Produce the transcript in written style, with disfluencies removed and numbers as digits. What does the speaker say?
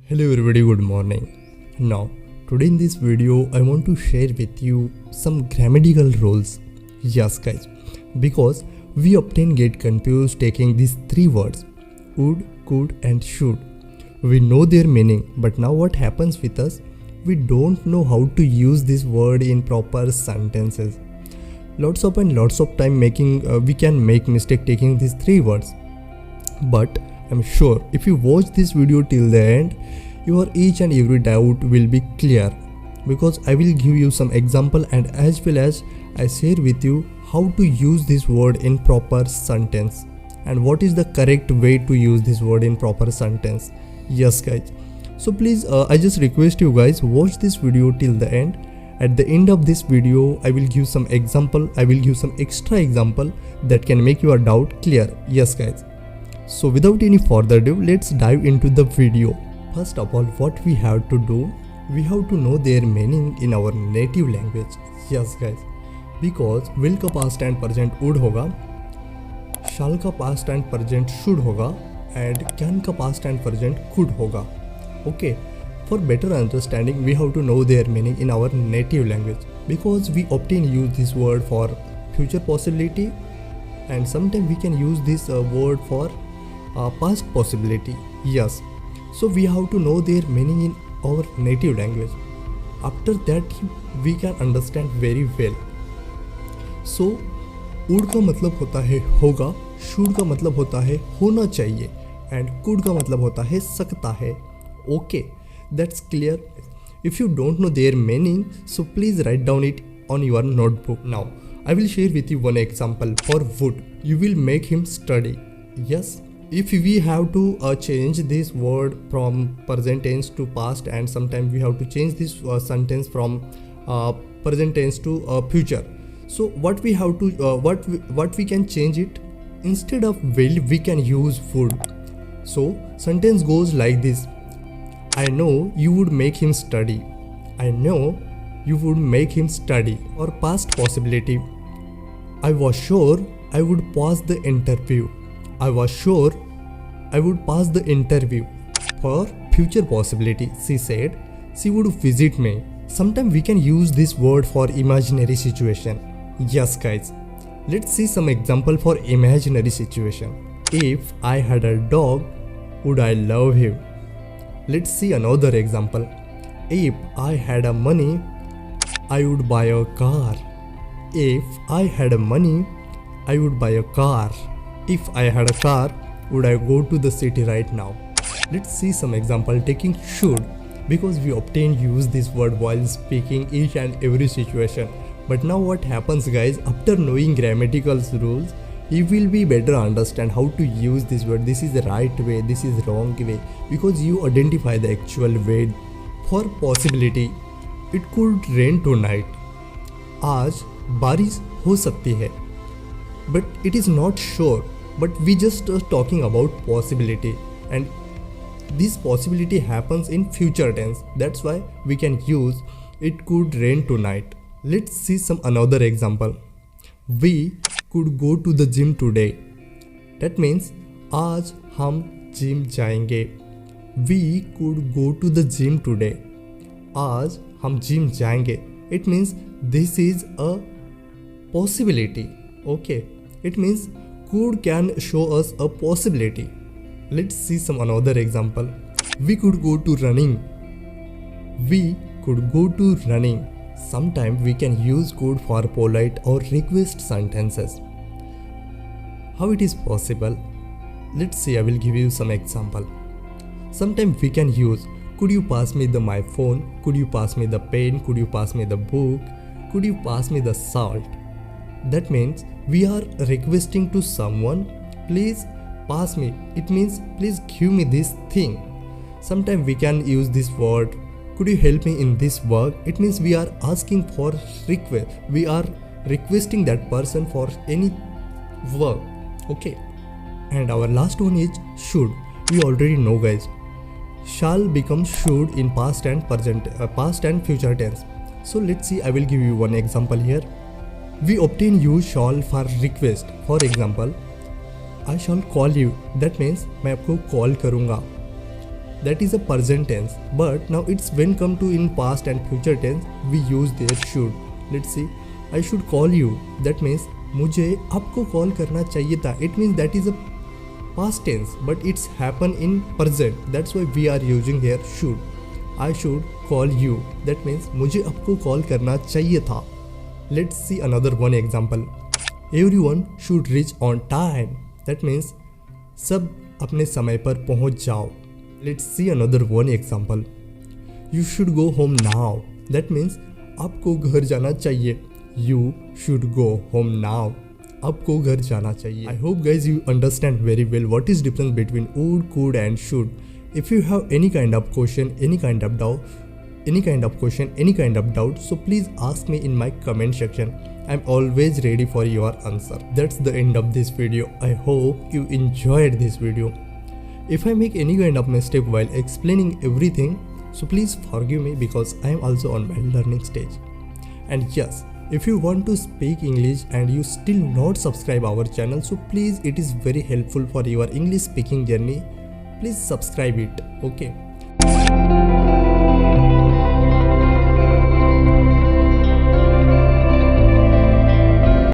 Hello everybody, good morning. Now, today in this video, I want to share with you some grammatical rules. Yes guys, because we often get confused taking these three words, would, could and should. We know their meaning, but now what happens with us? We don't know how to use this word in proper sentences. Lots of time we can make mistake taking these three words. But I'm sure if you watch this video till the end, your each and every doubt will be clear, because I will give you some example and as well as I share with you how to use this word in proper sentence and what is the correct way to use this word in proper sentence. Yes guys, so please I just request you guys watch this video till the end. At the end of this video I will give some example, I will give some extra example that can make your doubt clear. Yes guys, so without any further ado, let's dive into the video. First of all, what we have to do, we have to know their meaning in our native language. Yes guys, because will का past and present would होगा, shall का past and present should होगा and can का past and present could होगा. Okay, for better understanding we have to know their meaning in our native language, because we often use this word for future possibility and sometimes we can use this word for past possibility. Yes, so we have to know their meaning in our native language. After that we can understand very well. So would का मतलब होता है होगा, should का मतलब होता है होना चाहिए and could का मतलब होता है सकता है. Okay, that's clear. If you don't know their meaning, so please write down it on your notebook. Now I will share with you one example for would. You will make him study. Yes, if we have to change this word from present tense to past and sometimes we have to change this sentence from present tense to future. So what we have to what we can change it, instead of will we can use would. So sentence goes like this: I know you would make him study. I know you would make him study. Or past possibility, I was sure I would pass the interview. I was sure I would pass the interview. For future possibility, she said she would visit me. Sometimes we can use this word for imaginary situation. Yes guys, let's see some example for imaginary situation. If I had a dog, would I love him? Let's see another example. If I had a money, I would buy a car. If I had a money, I would buy a car. If I had a car, would I go to the city right now? Let's see some example taking should, because we often use this word while speaking each and every situation. But now what happens guys, after knowing grammatical rules, you will be better understand how to use this word. This is the right way, this is wrong way, because you identify the actual way. For possibility, it could rain tonight. आज बारिश हो सकती है, but it is not sure. But we just talking about possibility, and this possibility happens in future tense. That's why we can use it could rain tonight. Let's see some another example. We could go to the gym today. That means आज हम gym जाएंगे. We could go to the gym today. आज हम gym जाएंगे. It means this is a possibility. Okay, it means could can show us a possibility. Let's see some another example. We could go to running. We could go to running. Sometimes we can use could for polite or request sentences. How it is possible? Let's see, I will give you some example. Sometimes we can use could you pass me my phone? Could you pass me the pen? Could you pass me the book? Could you pass me the salt? That means we are requesting to someone, please pass me. It means please give me this thing. Sometimes we can use this word, could you help me in this work? It means we are asking for request. We are requesting that person for any work. Okay. And our last one is should. We already know guys. Shall becomes should in past and present, past and future tense. So let's see, I will give you one example here. We often use shall for request. For example, I shall call you. That means मैं आपको call करूँगा. that is a present tense, but now it's when come to in past and future tense we use their should. Let's see, I should call you, that means मुझे आपको call करना चाहिए था. It means that is a past tense, but it's happen in present. That's why we are using here should. I should call you. That means मुझे आपको call करना चाहिए था. Let's see another one example. Everyone should reach on time. That means सब अपने समय पर पहुंच जाओ. Let's see another one example. You should go home now. That means आपको घर जाना चाहिए. You should go home now. आपको घर जाना चाहिए. I hope guys you understand very well what is difference between would, could and should. If you have any kind of question, any kind of doubt, so please ask me in my comment section. I'm always ready for your answer. That's the end of this video. I hope you enjoyed this video. If I make any kind of mistake while explaining everything, so please forgive me because I am also on my learning stage. And yes, if you want to speak English and you still not subscribe our channel, so please, it is very helpful for your English speaking journey. Please subscribe it. Okay.